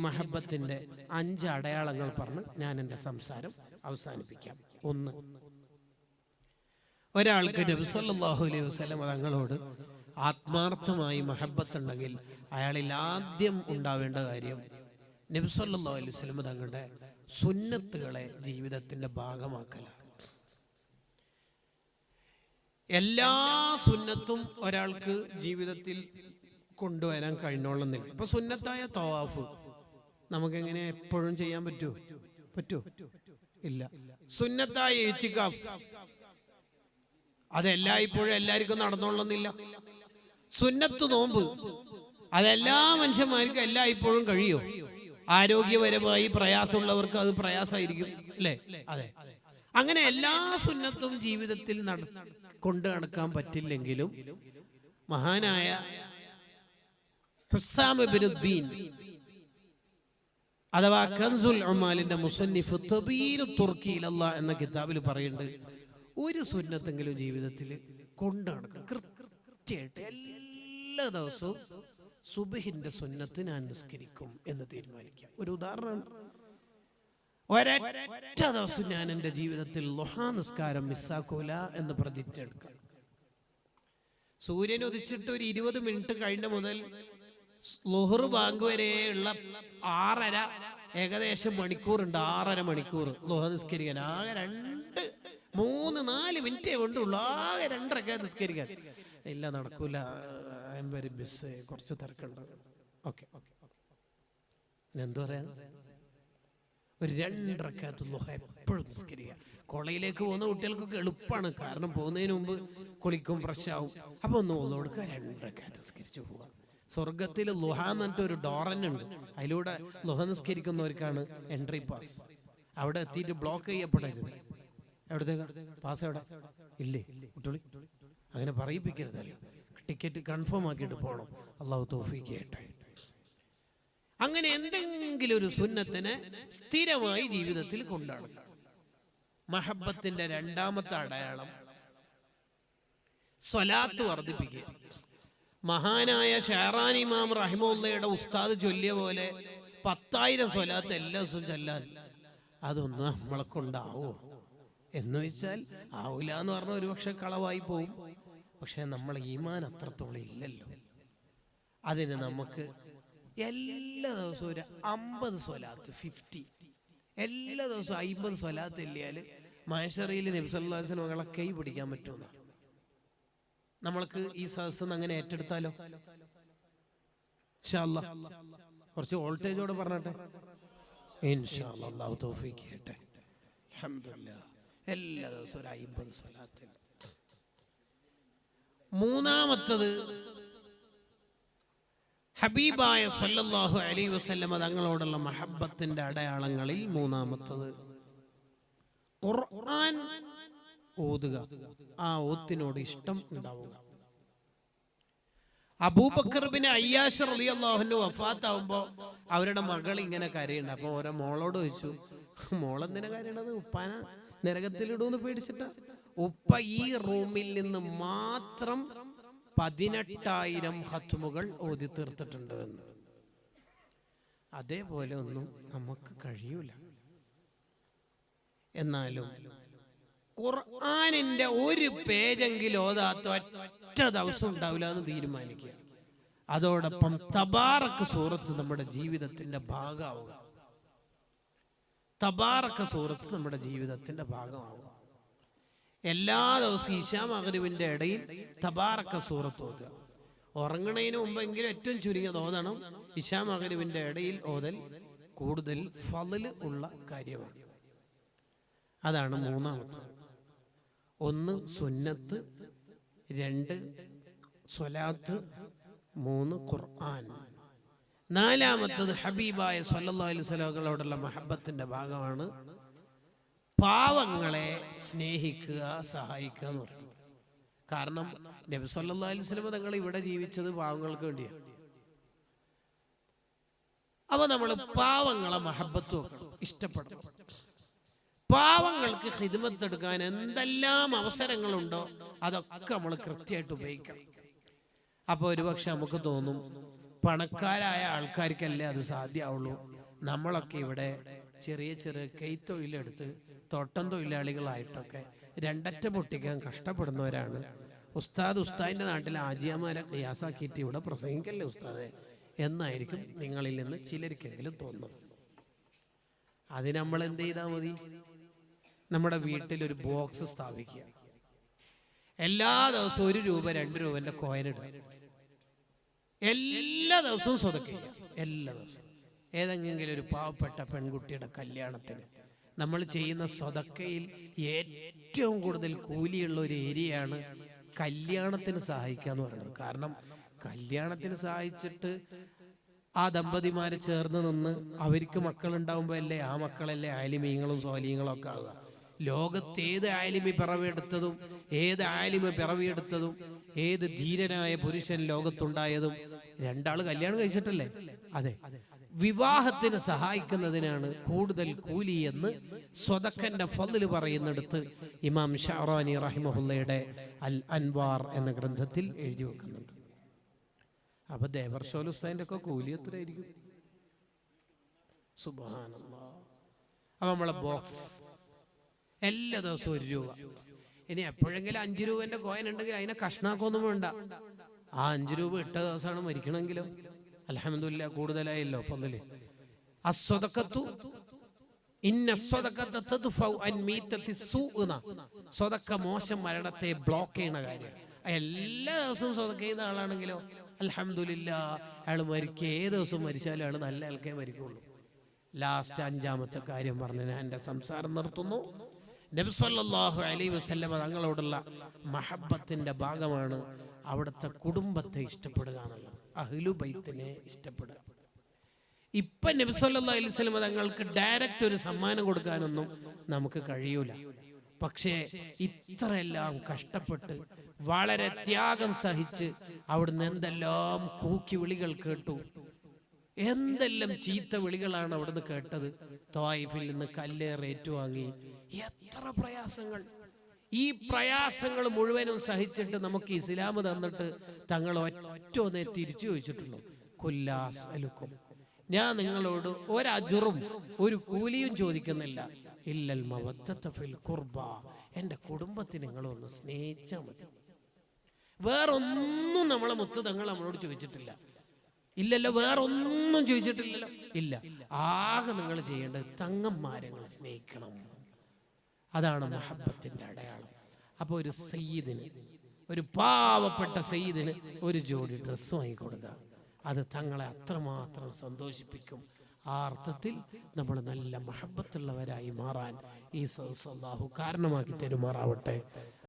മഹബത്തിന്റെ 5 അടയാളങ്ങൾ പറഞ്ഞ് ഞാൻ എൻ്റെ സംസാരം അവസാനിപ്പിക്കാം. 1, ഒരാൾക്ക് നബി സല്ലല്ലാഹു അലൈഹി വസല്ലം തങ്ങളോട് ആത്മാർത്ഥമായി മഹബത്തുണ്ടെങ്കിൽ അയാളിൽ ആദ്യം ഉണ്ടാവേണ്ട കാര്യം നബി സല്ലല്ലാഹു അലൈഹി വസല്ലം തങ്ങളുടെ സുന്നത്തുകളെ ജീവിതത്തിന്റെ ഭാഗമാക്കലാണ്. എല്ലാ സുന്നത്തും ഒരാൾക്ക് ജീവിതത്തിൽ കൊണ്ടുവരാൻ കഴിഞ്ഞോളുന്നില്ല. ഇപ്പൊ സുന്നത്തായ തവാഫ് നമുക്കെങ്ങനെ എപ്പോഴും ചെയ്യാൻ പറ്റുമോ? ഇല്ല. സുന്നത്തായ ഇത്തികാഫ് അതെല്ലായ്പ്പോഴും എല്ലാവർക്കും നടന്നോളുന്നില്ല. സുന്നത്ത് നോമ്പ് അതെല്ലാ മനുഷ്യന്മാർക്കും എല്ലായ്പ്പോഴും കഴിയോ? ആരോഗ്യപരമായി പ്രയാസമുള്ളവർക്ക് അത് പ്രയാസമായിരിക്കും, അല്ലേ? അതെ. അങ്ങനെ എല്ലാ സുന്നത്തും ജീവിതത്തിൽ കൊണ്ടു നടക്കാൻ പറ്റില്ലെങ്കിലും മഹാനായ ഹുസ്സാം ഇബ്നുദ്ദീൻ അഥവാ കൻസുൽ ഉമാലിന്റെ മുസന്നിഫ് തബീനു തുർക്കി ഇലല്ലാഹ് എന്ന കിതാബിൽ പറയുന്നുണ്ട്, ഒരു സുന്നത്തെങ്കിലും ജീവിതത്തിൽ കൊണ്ടു നടക്കാം. കൃത്യമായിട്ട് എല്ലാ ദിവസവും സുബ്ഹിന്റെ സുന്നത്ത് ഞാൻ നിസ്കരിക്കും എന്ന് തീരുമാനിക്കാം. ഒരു ഉദാഹരണം, ഒരൊറ്റ ദിവസം ഞാൻ എൻ്റെ ജീവിതത്തിൽ ളുഹാ നിസ്കാരം മിസ്സാക്കൂല എന്ന് പ്രതിജ്ഞ എടുക്കാം. സൂര്യൻ ഉദിച്ചിട്ട് ഒരു 20 മിനിറ്റ് കഴിഞ്ഞ മുതൽ ളുഹർ ബാങ്ക് വരെയുള്ള 6.5 ഏകദേശം മണിക്കൂറുണ്ട്. 6.5 മണിക്കൂർ ളുഹ നിസ്കരിക്കാൻ ആകെ 2-3-4 മിനിറ്റേ വേണ്ടുള്ളൂ. ആകെ 2 റക്അത്ത് നിസ്കരിക്കാൻ. ഇല്ല, നടക്കൂല, വെരി ബിസി, കുറച്ച് തിരക്കുണ്ട്. ഓക്കെ, എന്തു പറയാ, ഒരു 2 റക്അത്ത് ളുഹ എപ്പോഴും നിസ്കരിക്കുക. കോളേജിലേക്ക് പോകുന്ന കുട്ടികൾക്കൊക്കെ എളുപ്പമാണ്, കാരണം പോകുന്നതിന് മുമ്പ് കുളിക്കും, ഫ്രഷ് ആവും. അപ്പൊ ഒന്ന് ഒന്നു കൊടുക്കുക, 2 റക്അത്ത് നിസ്കരിച്ചു പോവുക. സ്വർഗത്തിൽ ളുഹ എന്ന് പറഞ്ഞിട്ട് ഒരു ഡോറന്നുണ്ട്, അതിലൂടെ ളുഹ നിസ്കരിക്കുന്നവർക്കാണ് എൻട്രി പാസ്. അവിടെ എത്തിയിട്ട് ബ്ലോക്ക് ചെയ്യപ്പെടരുത്. എവിടത്തേക്കാ പാസ്? എവിടെ ഇല്ലേ കുട്ടികളി? അങ്ങനെ പറയിപ്പിക്കരുതല്ലോ. ടിക്കറ്റ് കൺഫേം ആക്കിയിട്ട് പോകണം. അള്ളാഹു തൗഫീഖ് ചെയ്യട്ടെ. അങ്ങനെ എന്തെങ്കിലും ഒരു സുന്നത്തിനെ സ്ഥിരമായി ജീവിതത്തിൽ കൊണ്ടുനടക്കുക. മഹബത്തിന്റെ 2ാമത്തെ അടയാളം സ്വലാത്ത് വർദ്ധിപ്പിക്കുക. മഹാനായ ഷാറാനി ഇമാം റഹിമഹുള്ളയുടെ ഉസ്താദ് ചൊല്ലിയ പോലെ 10,000 സ്വലാത്ത് എല്ലാ ദിവസവും ചൊല്ലാൻ അതൊന്നും നമ്മളെ കൊണ്ടാവോ എന്ന് വെച്ചാൽ ആവൂല എന്ന് പറഞ്ഞാൽ ഒരുപക്ഷെ കളവായി പോവും. പക്ഷെ നമ്മൾ ഈമാൻ അത്രത്തോളം ഇല്ലല്ലോ. അതിന് നമുക്ക് എല്ലാ ദിവസവും ഒരു 50 സ്വലാത്ത്, 50 എല്ലാ ദിവസവും 50 സ്വലാത്ത് ഇല്ലാൽ മഹ്ശറിൽ നബി സല്ലല്ലാഹു അലൈഹി വസല്ലം കൈ പിടിക്കാൻ പറ്റുമെന്നാണ്. നമ്മൾക്ക് ഈ സദസ്സ് അങ്ങനെ ഏറ്റെടുത്താലോ? ഇൻഷാ അല്ലാഹ് കുറച്ച് വോൾട്ടേജോടെ പറഞ്ഞട്ടെ. ഇൻഷാ അല്ലാഹ് അല്ലാഹു തൗഫീഖ് ചെയ്യട്ടെ. അൽഹംദുലില്ലാഹ് എല്ലാ ദിവസവും ഒരു 50 സ്വലാത്ത്. 3ാമത്തത് ഹബീബായ സല്ലല്ലാഹു അലൈഹി വസല്ലം തങ്ങളോടുള്ള മഹബത്തിന്റെ അടയാളങ്ങളിൽ 3ാമത്തത് ഖുർആൻ ഓതുക. ആ ഓത്തിനോട് ഇഷ്ടം ഉണ്ടാവുക. അബൂബക്കർ ബിൻ അയ്യാശ് റളിയല്ലാഹു അൻഹു വഫാത്താവുമ്പോൾ അവരുടെ മകൾ ഇങ്ങനെ കരയുണ്ട്. അപ്പൊ ഓരോ മോളോട് ചോദിച്ചു, മോളെന്തിനാ കരയണത്? ഉപ്പാന നരകത്തിലിടൂന്ന് പേടിച്ചിട്ടാ? ഉപ്പ ഈ റൂമിൽ നിന്ന് മാത്രം 18,000 ഖത്മുകൾ ഓതി തീർത്തിട്ടുണ്ട് എന്ന്. അതേപോലെ ഒന്നും നമുക്ക് കഴിയൂല. എന്നാലും ഖുർആനിന്റെ ഒരു പേജെങ്കിലും ഓതാത്ത ഒറ്റ ദിവസം ഉണ്ടാവില്ല എന്ന് തീരുമാനിക്കുക. അതോടൊപ്പം തബാറക്ക് സൂറത്ത് നമ്മുടെ ജീവിതത്തിന്റെ ഭാഗമാവുക. തബാറക്ക് സൂറത്ത് നമ്മുടെ ജീവിതത്തിന്റെ ഭാഗമാവുക. എല്ലാ ദിവസവും ഇശാ മഗ്രിബിന്റെ ഇടയിൽ തബാറക്ക സൂറത്ത് ഓതുക. ഉറങ്ങണതിന് മുമ്പെങ്കിലും ഏറ്റവും ചുരുങ്ങിയത് ഓതണം. ഇശാ മഗ്രിബിന്റെ ഇടയിൽ ഓതൽ കൂടുതൽ ഫള് ഉള്ള കാര്യമാണ്. അതാണ് 3ാമത്തെ. 1 സുന്നത്ത്, 2 സ്വലാത്ത്, 3 ഖുർആൻ. 4ാമത്തത് ഹബീബായ സല്ലല്ലാഹു അലൈഹി വസല്ലമയോടുള്ള മഹബത്തിന്റെ ഭാഗമാണ് പാവങ്ങളെ സ്നേഹിക്കുക, സഹായിക്കുക എന്ന് പറയുന്നത്. കാരണം നബി സല്ലല്ലാഹു അലൈഹി വസല്ലം തങ്ങൾ ഇവിടെ ജീവിച്ചത് പാവങ്ങൾക്ക് വേണ്ടിയാണ്. അപ്പൊ നമ്മൾ പാവങ്ങളെ മഹബത്ത് വെക്കണം, ഇഷ്ടപ്പെടണം. പാവങ്ങൾക്ക് ഖിദ്മത്ത് എടുക്കാൻ എന്തെല്ലാം അവസരങ്ങളുണ്ടോ അതൊക്കെ നമ്മൾ കൃത്യമായിട്ട് ഉപയോഗിക്കണം. അപ്പൊ ഒരുപക്ഷെ നമുക്ക് തോന്നും പണക്കാരായ ആൾക്കാർക്കല്ലേ അത് സാധ്യമാവുള്ളൂ. നമ്മളൊക്കെ ഇവിടെ ചെറിയ ചെറിയ കൈത്തൊഴിലെടുത്ത് തോട്ടം തൊഴിലാളികളായിട്ടൊക്കെ രണ്ടറ്റ പൊട്ടിക്കാൻ കഷ്ടപ്പെടുന്നവരാണ്. ഉസ്താദിന്റെ നാട്ടിലെ ആജിയാമാരെ ഖിയാസാക്കിയിട്ട് ഇവിടെ പ്രസംഗിക്കല്ലേ ഉസ്താദെ എന്നായിരിക്കും നിങ്ങളിൽ നിന്ന് ചിലർക്കെങ്കിലും തോന്നുന്നത്. അതിന് നമ്മൾ എന്ത് ചെയ്താൽ മതി? നമ്മുടെ വീട്ടിലൊരു ബോക്സ് സ്ഥാപിക്കുക. എല്ലാ ദിവസവും 1 രൂപ 2 രൂപന്റെ കോയിനിടുക. എല്ലാ ദിവസവും സ്വതക്ക ചെയ്യുക. എല്ലാ ദിവസവും ഏതെങ്കിലും ഒരു പാവപ്പെട്ട പെൺകുട്ടിയുടെ കല്യാണത്തിന് നമ്മൾ ചെയ്യുന്ന സ്വതക്കയിൽ ഏറ്റവും കൂടുതൽ കൂലിയുള്ള ഒരു ഏരിയയാണ് കല്യാണത്തിന് സഹായിക്കുക എന്ന് പറയുന്നത്. കാരണം കല്യാണത്തിന് സഹായിച്ചിട്ട് ആ ദമ്പതിമാര് ചേർന്ന് നിന്ന് അവർക്ക് മക്കളുണ്ടാവുമ്പോ അല്ലേ ആ മക്കളല്ലേ ആലിമീങ്ങളും സ്വാലിങ്ങളും ഒക്കെ ആവുക. ലോകത്ത് ഏത് ആലിമി പിറവിയെടുത്തതും ഏത് ധീരനായ പുരുഷൻ ലോകത്തുണ്ടായതും 2 ആള് കല്യാണം കഴിച്ചിട്ടല്ലേ? അതെ, വിവാഹത്തിന് സഹായിക്കുന്നതിനാണ് കൂടുതൽ കൂലി എന്ന് സ്വതക്കന്റെ ഫദ്ല് പറയുന്നിടത്ത് ഇമാം ഷഅറാനി റഹിമഹുള്ളയുടെ അൽ അൻവാർ എന്ന ഗ്രന്ഥത്തിൽ എഴുതി വെക്കുന്നുണ്ട്. അപ്പൊ ദേവർഷോൽ ഉസ്താദിന്റെ ഒക്കെ കൂലി എത്രയായിരിക്കും? സുബ്ഹാനല്ലാഹ്. അപ്പൊ നമ്മളെ ബോക്സ് എല്ലാ ദിവസവും 1 രൂപ. ഇനി എപ്പോഴെങ്കിലും 5 രൂപന്റെ കോയിൻ ഉണ്ടെങ്കിൽ അതിനെ കഷ്ണാക്കൊന്നും വേണ്ട. ആ 5 രൂപ ഇട്ട ദിവസമാണ് മരിക്കണമെങ്കിലും അൽഹംദുലില്ലാഹ് കൂടുതലായല്ലോ ഫദ്ല്. അസ്സദഖത്തു ഇന്ന സ്വതക്കത്ത തദ്ഫഉ അൻ മീതത്തി സൂഅന. സ്വതക്ക മോശം മരണത്തെ ബ്ലോക്ക് ചെയ്യുന്ന കാര്യം. എല്ലാ ദിവസവും സ്വതക്ക ചെയ്യുന്ന ആളാണെങ്കിലോ അൽഹംദുലില്ലാഹ് അയാൾ മരിക്കുക ഏത് ദിവസവും മരിച്ചാലും അയാൾ നല്ല ആൾക്കേ മരിക്കുള്ളൂ. ലാസ്റ്റ് 5ാമത്തെ കാര്യം പറഞ്ഞ് ഞാൻ എൻ്റെ സംസാരം നിർത്തുന്നു. നബി സല്ലല്ലാഹു അലൈഹി വസല്ലം തങ്ങളോടുള്ള മഹബ്ബത്തിന്റെ ഭാഗമാണ് അവിടുത്തെ കുടുംബത്തെ ഇഷ്ടപ്പെടുക എന്നുള്ളത്. അഹ്ലു ബൈത്തിനെ ഇഷ്ടപ്പെടുക. ഇപ്പൊ നബി സല്ലല്ലാഹു അലൈഹി വസല്ലം തങ്ങൾക്ക് ഡയറക്റ്റ് ഒരു സമ്മാനം കൊടുക്കാനൊന്നും നമുക്ക് കഴിയൂല. പക്ഷേ ഇത്രയെല്ലാം കഷ്ടപ്പെട്ട് വളരെ ത്യാഗം സഹിച്ച് അവിടുന്ന് എന്തെല്ലാം കൂക്കി വിളികൾ കേട്ടു, എന്തെല്ലാം ചീത്ത വിളികളാണ് അവിടുന്ന് കേട്ടത്. ത്വായിഫിൽ നിന്ന് കല്ലേറ് ഏറ്റുവാങ്ങി എത്ര പ്രയാസങ്ങൾ. ഈ പ്രയാസങ്ങൾ മുഴുവനും സഹിച്ചിട്ട് നമുക്ക് ഇസ്ലാം തന്നിട്ട് തങ്ങൾ ഒറ്റൊന്നേ തിരിച്ചു ചോദിച്ചിട്ടുള്ളൂ. കുല്ലാസ് അലുക്കും, ഞാൻ നിങ്ങളോട് ഒരജുറും ഒരു കൂലിയും ചോദിക്കുന്നില്ല. ഇല്ലൽ മവദ്ദത ഫിൽ ഖുർബ, എന്റെ കുടുംബത്തെ നിങ്ങളൊന്ന് സ്നേഹിച്ചാൽ മതി. വേറൊന്നും നമ്മളെ മുത്ത് തങ്ങൾ നമ്മളോട് ചോദിച്ചിട്ടില്ല. ഇല്ലല്ലോ, വേറൊന്നും ചോദിച്ചിട്ടില്ലല്ലോ. ഇല്ല, ആകെ നിങ്ങൾ ചെയ്യേണ്ടത് തങ്ങന്മാരെ സ്നേഹിക്കണം. അതാണ് മഹബ്ബത്തിന്റെ അടയാളം. അപ്പൊ ഒരു സയ്യിദിന്, ഒരു പാവപ്പെട്ട സയ്യിദിന് ഒരു ജോഡി ഡ്രസ്സ് വാങ്ങിക്കൊടുക്കുക. അത് തങ്ങളെ അത്രമാത്രം സന്തോഷിപ്പിക്കും. ആ അർത്ഥത്തിൽ നമ്മൾ നല്ല മഹബ്ബത്തുള്ളവരായി മാറാൻ ഈ അല്ലാഹു കാരണമാക്കി തരുമാറാവട്ടെ.